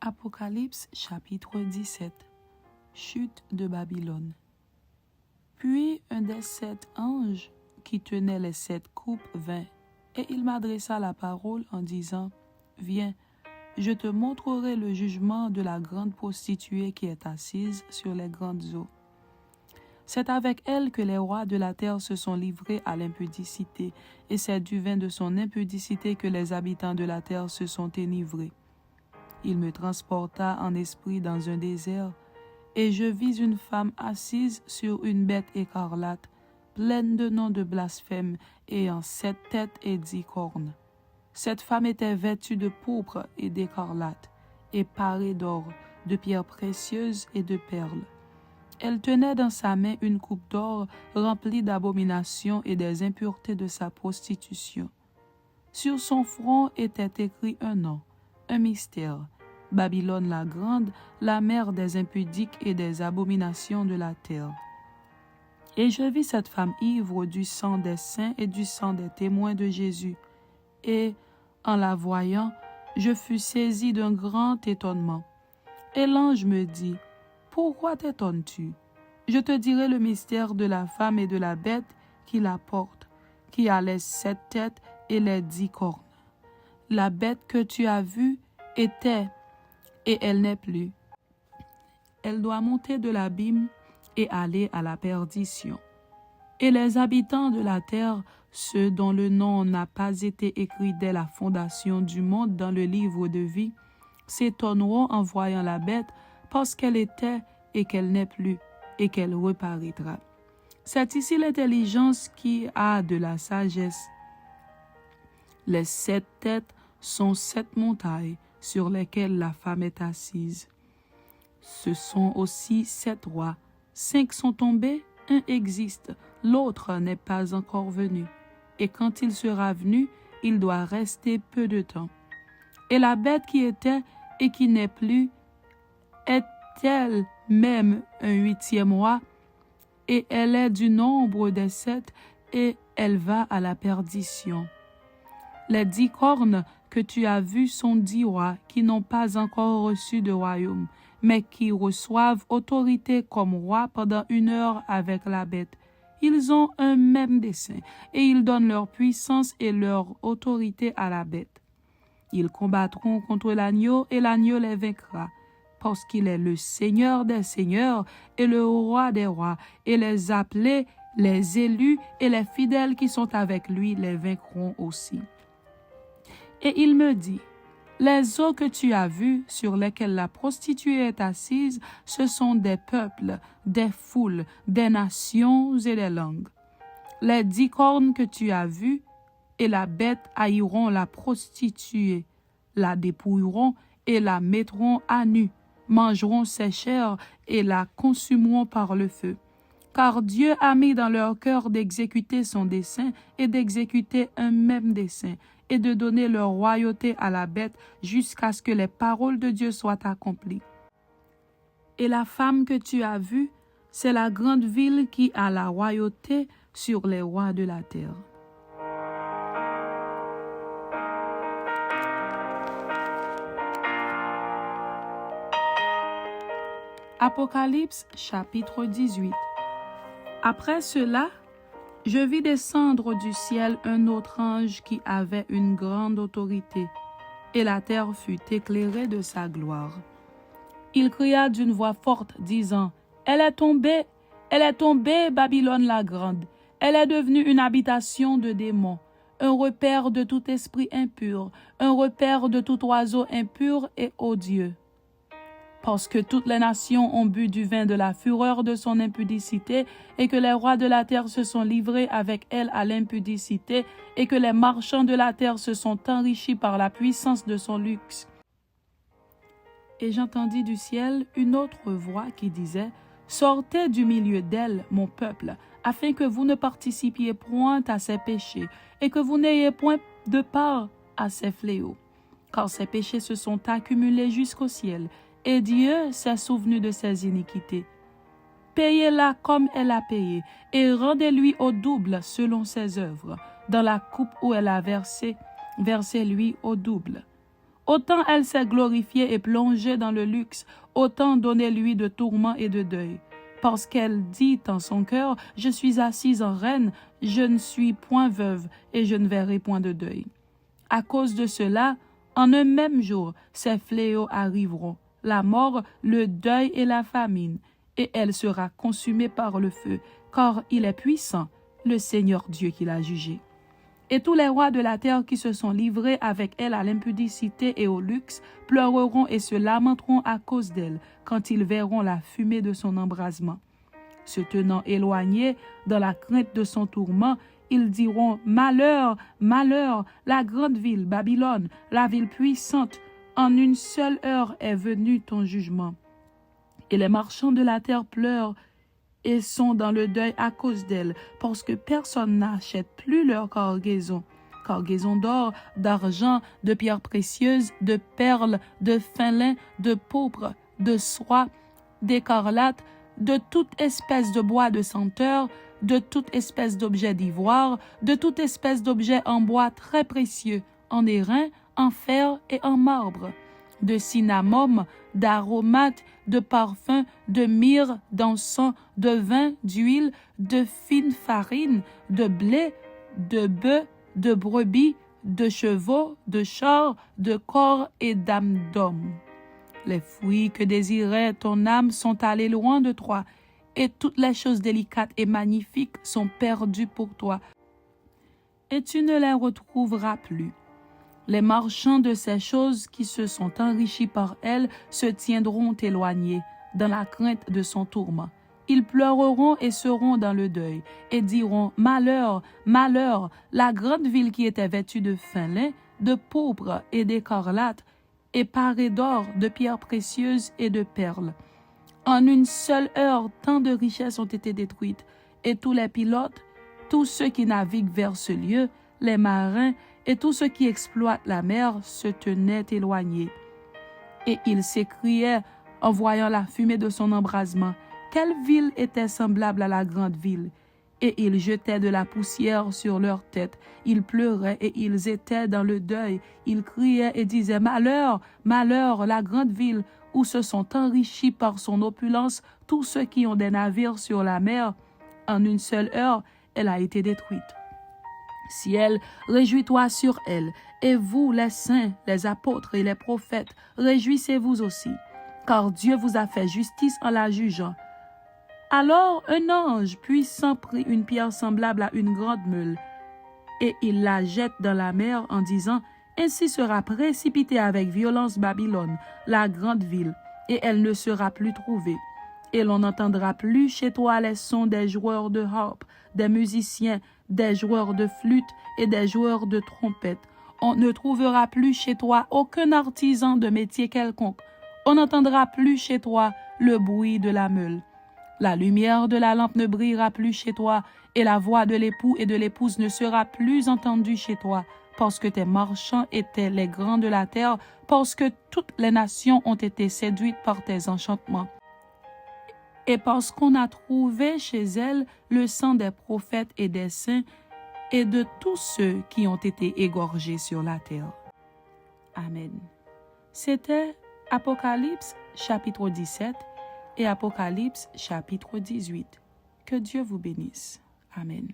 Apocalypse chapitre 17. Chute de Babylone. Puis un des 7 anges qui tenaient les 7 coupes vint, et il m'adressa la parole en disant, « Viens, je te montrerai le jugement de la grande prostituée qui est assise sur les grandes eaux. C'est avec elle que les rois de la terre se sont livrés à l'impudicité, et c'est du vin de son impudicité que les habitants de la terre se sont enivrés. Il me transporta en esprit dans un désert, et je vis une femme assise sur une bête écarlate, pleine de noms de blasphème, ayant 7 têtes et 10 cornes. Cette femme était vêtue de pourpre et d'écarlate, et parée d'or, de pierres précieuses et de perles. Elle tenait dans sa main une coupe d'or remplie d'abominations et des impuretés de sa prostitution. Sur son front était écrit un nom, un mystère, Babylone la grande, la mère des impudiques et des abominations de la terre. Et je vis cette femme ivre du sang des saints et du sang des témoins de Jésus. Et, en la voyant, je fus saisi d'un grand étonnement. Et l'ange me dit, « Pourquoi t'étonnes-tu? Je te dirai le mystère de la femme et de la bête qui la porte, qui a les 7 têtes et les 10 cornes. La bête que tu as vue était, et elle n'est plus. Elle doit monter de l'abîme et aller à la perdition. Et les habitants de la terre, ceux dont le nom n'a pas été écrit dès la fondation du monde dans le livre de vie, s'étonneront en voyant la bête parce qu'elle était et qu'elle n'est plus et qu'elle reparaîtra. C'est ici l'intelligence qui a de la sagesse. Les 7 têtes sont 7 montagnes sur lesquelles la femme est assise. Ce sont aussi 7 rois. 5 sont tombés, un existe, l'autre n'est pas encore venu. Et quand il sera venu, il doit rester peu de temps. Et la bête qui était et qui n'est plus est elle-même un 8e roi, et elle est du nombre des 7, et elle va à la perdition. Les 10 cornes que tu as vues sont 10 rois qui n'ont pas encore reçu de royaume, mais qui reçoivent autorité comme rois pendant 1 heure avec la bête. Ils ont un même dessein, et ils donnent leur puissance et leur autorité à la bête. Ils combattront contre l'agneau, et l'agneau les vaincra, parce qu'il est le Seigneur des seigneurs et le roi des rois, et les appelés, les élus et les fidèles qui sont avec lui les vaincront aussi. Et il me dit, les eaux que tu as vues sur lesquelles la prostituée est assise, ce sont des peuples, des foules, des nations et des langues. Les 10 cornes que tu as vues et la bête haïront la prostituée, la dépouilleront et la mettront à nu, mangeront ses chairs et la consumeront par le feu. Car Dieu a mis dans leur cœur d'exécuter son dessein et d'exécuter un même dessein, et de donner leur royauté à la bête jusqu'à ce que les paroles de Dieu soient accomplies. Et la femme que tu as vue, c'est la grande ville qui a la royauté sur les rois de la terre. Apocalypse chapitre 18. Après cela, je vis descendre du ciel un autre ange qui avait une grande autorité, et la terre fut éclairée de sa gloire. Il cria d'une voix forte, disant, « Elle est tombée, Babylone la grande. Elle est devenue une habitation de démons, un repère de tout esprit impur, un repère de tout oiseau impur et odieux. Parce que toutes les nations ont bu du vin de la fureur de son impudicité, et que les rois de la terre se sont livrés avec elle à l'impudicité, et que les marchands de la terre se sont enrichis par la puissance de son luxe. Et j'entendis du ciel une autre voix qui disait, « Sortez du milieu d'elle, mon peuple, afin que vous ne participiez point à ses péchés, et que vous n'ayez point de part à ses fléaux. Car ses péchés se sont accumulés jusqu'au ciel, et Dieu s'est souvenu de ses iniquités. Payez-la comme elle a payé, et rendez-lui au double selon ses œuvres. Dans la coupe où elle a versé, versez-lui au double. Autant elle s'est glorifiée et plongée dans le luxe, autant donnez-lui de tourments et de deuil. Parce qu'elle dit en son cœur, « Je suis assise en reine, je ne suis point veuve et je ne verrai point de deuil. » À cause de cela, en un même jour, ces fléaux arriveront, la mort, le deuil et la famine, et elle sera consumée par le feu, car il est puissant, le Seigneur Dieu qui l'a jugée. Et tous les rois de la terre qui se sont livrés avec elle à l'impudicité et au luxe pleureront et se lamenteront à cause d'elle quand ils verront la fumée de son embrasement. Se tenant éloignés dans la crainte de son tourment, ils diront « Malheur, malheur, la grande ville, Babylone, la ville puissante, en une seule heure est venu ton jugement. » Et les marchands de la terre pleurent et sont dans le deuil à cause d'elle, parce que personne n'achète plus leur cargaison d'or, d'argent, de pierres précieuses, de perles, de fin lin, de pourpre, de soie, d'écarlate, de toute espèce de bois de senteur, de toute espèce d'objet d'ivoire, de toute espèce d'objet en bois très précieux, en airain, en fer et en marbre, de cinnamome, d'aromates, de parfums, de myrrhe, d'encens, de vin, d'huile, de fine farine, de blé, de bœufs, de brebis, de chevaux, de chars, de corps et d'âmes d'hommes. Les fruits que désirait ton âme sont allés loin de toi, et toutes les choses délicates et magnifiques sont perdues pour toi, et tu ne les retrouveras plus. Les marchands de ces choses qui se sont enrichis par elle se tiendront éloignés, dans la crainte de son tourment. Ils pleureront et seront dans le deuil, et diront « Malheur, malheur, la grande ville qui était vêtue de fin lin, de pourpre et d'écarlate, et parée d'or, de pierres précieuses et de perles. » En une seule heure, tant de richesses ont été détruites, et tous les pilotes, tous ceux qui naviguent vers ce lieu, les marins et tous ceux qui exploitent la mer se tenaient éloignés. Et ils s'écriaient en voyant la fumée de son embrasement, « Quelle ville était semblable à la grande ville ?» Et ils jetaient de la poussière sur leurs têtes, ils pleuraient et ils étaient dans le deuil, ils criaient et disaient « Malheur, malheur, la grande ville !» où se sont enrichis par son opulence tous ceux qui ont des navires sur la mer. En une seule heure, elle a été détruite. Ciel, réjouis-toi sur elle, et vous, les saints, les apôtres et les prophètes, réjouissez-vous aussi, car Dieu vous a fait justice en la jugeant. Alors un ange puissant prit une pierre semblable à une grande meule, et il la jette dans la mer en disant « Ainsi sera précipitée avec violence Babylone, la grande ville, et elle ne sera plus trouvée. Et l'on n'entendra plus chez toi les sons des joueurs de harpe, des musiciens, des joueurs de flûte et des joueurs de trompette. On ne trouvera plus chez toi aucun artisan de métier quelconque. On n'entendra plus chez toi le bruit de la meule. La lumière de la lampe ne brillera plus chez toi, et la voix de l'époux et de l'épouse ne sera plus entendue chez toi, parce que tes marchands étaient les grands de la terre, parce que toutes les nations ont été séduites par tes enchantements. Et parce qu'on a trouvé chez elle le sang des prophètes et des saints et de tous ceux qui ont été égorgés sur la terre. Amen. C'était Apocalypse chapitre 17 et Apocalypse chapitre 18. Que Dieu vous bénisse. Amen.